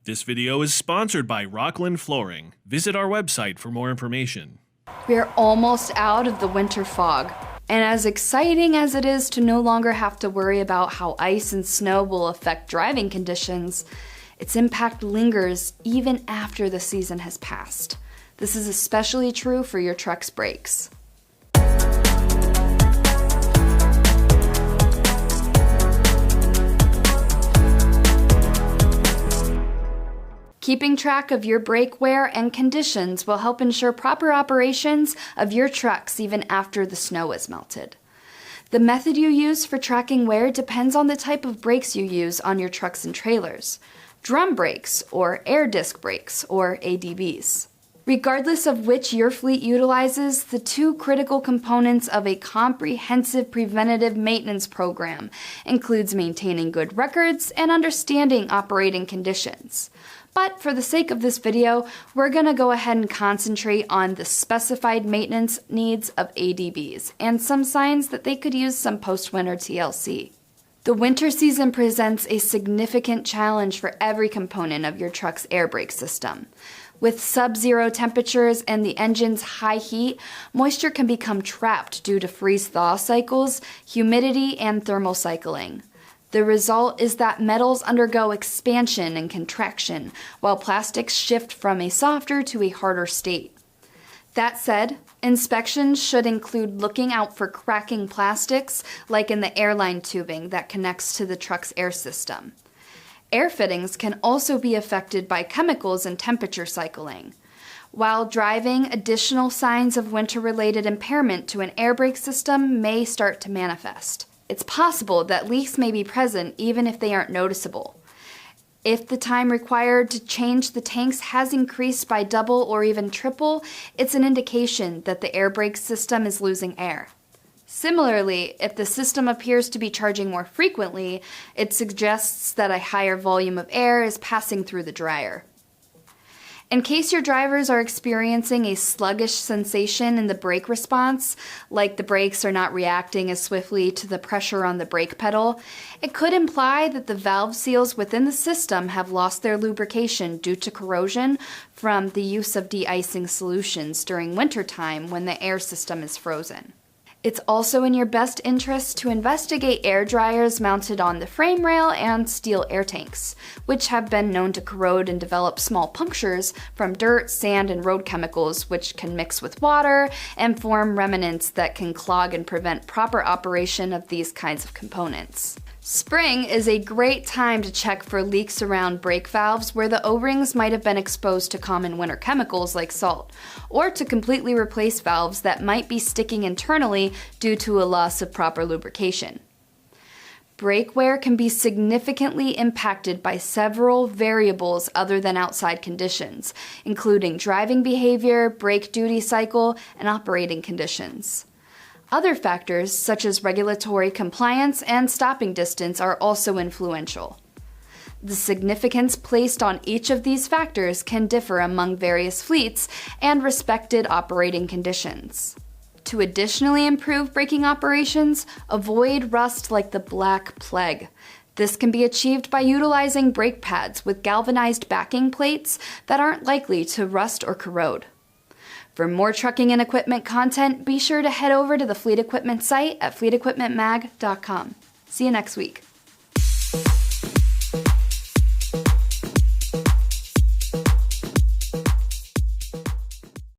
This video is sponsored by Rockland Flooring. Visit our website for more information. We're almost out of the winter fog. And as exciting as it is to no longer have to worry about how ice and snow will affect driving conditions, its impact lingers even after the season has passed. This is especially true for your truck's brakes. Keeping track of your brake wear and conditions will help ensure proper operations of your trucks even after the snow is melted. The method you use for tracking wear depends on the type of brakes you use on your trucks and trailers: drum brakes or air disc brakes or ADBs. Regardless of which your fleet utilizes, the two critical components of a comprehensive preventative maintenance program includes maintaining good records and understanding operating conditions. But for the sake of this video, we're going to go ahead and concentrate on the specified maintenance needs of ADBs and some signs that they could use some post-winter TLC. The winter season presents a significant challenge for every component of your truck's air brake system. With sub-zero temperatures and the engine's high heat, moisture can become trapped due to freeze-thaw cycles, humidity, and thermal cycling. The result is that metals undergo expansion and contraction, while plastics shift from a softer to a harder state. That said, inspections should include looking out for cracking plastics, like in the airline tubing that connects to the truck's air system. Air fittings can also be affected by chemicals and temperature cycling. While driving, additional signs of winter-related impairment to an air brake system may start to manifest. It's possible that leaks may be present even if they aren't noticeable. If the time required to change the tanks has increased by double or even triple, it's an indication that the air brake system is losing air. Similarly, if the system appears to be charging more frequently, it suggests that a higher volume of air is passing through the dryer. In case your drivers are experiencing a sluggish sensation in the brake response, like the brakes are not reacting as swiftly to the pressure on the brake pedal, it could imply that the valve seals within the system have lost their lubrication due to corrosion from the use of de-icing solutions during wintertime when the air system is frozen. It's also in your best interest to investigate air dryers mounted on the frame rail and steel air tanks, which have been known to corrode and develop small punctures from dirt, sand, and road chemicals, which can mix with water and form remnants that can clog and prevent proper operation of these kinds of components. Spring is a great time to check for leaks around brake valves where the O-rings might have been exposed to common winter chemicals like salt, or to completely replace valves that might be sticking internally due to a loss of proper lubrication. Brake wear can be significantly impacted by several variables other than outside conditions, including driving behavior, brake duty cycle, and operating conditions. Other factors, such as regulatory compliance and stopping distance, are also influential. The significance placed on each of these factors can differ among various fleets and respected operating conditions. To additionally improve braking operations, avoid rust like the Black Plague. This can be achieved by utilizing brake pads with galvanized backing plates that aren't likely to rust or corrode. For more trucking and equipment content, be sure to head over to the Fleet Equipment site at fleetequipmentmag.com. See you next week.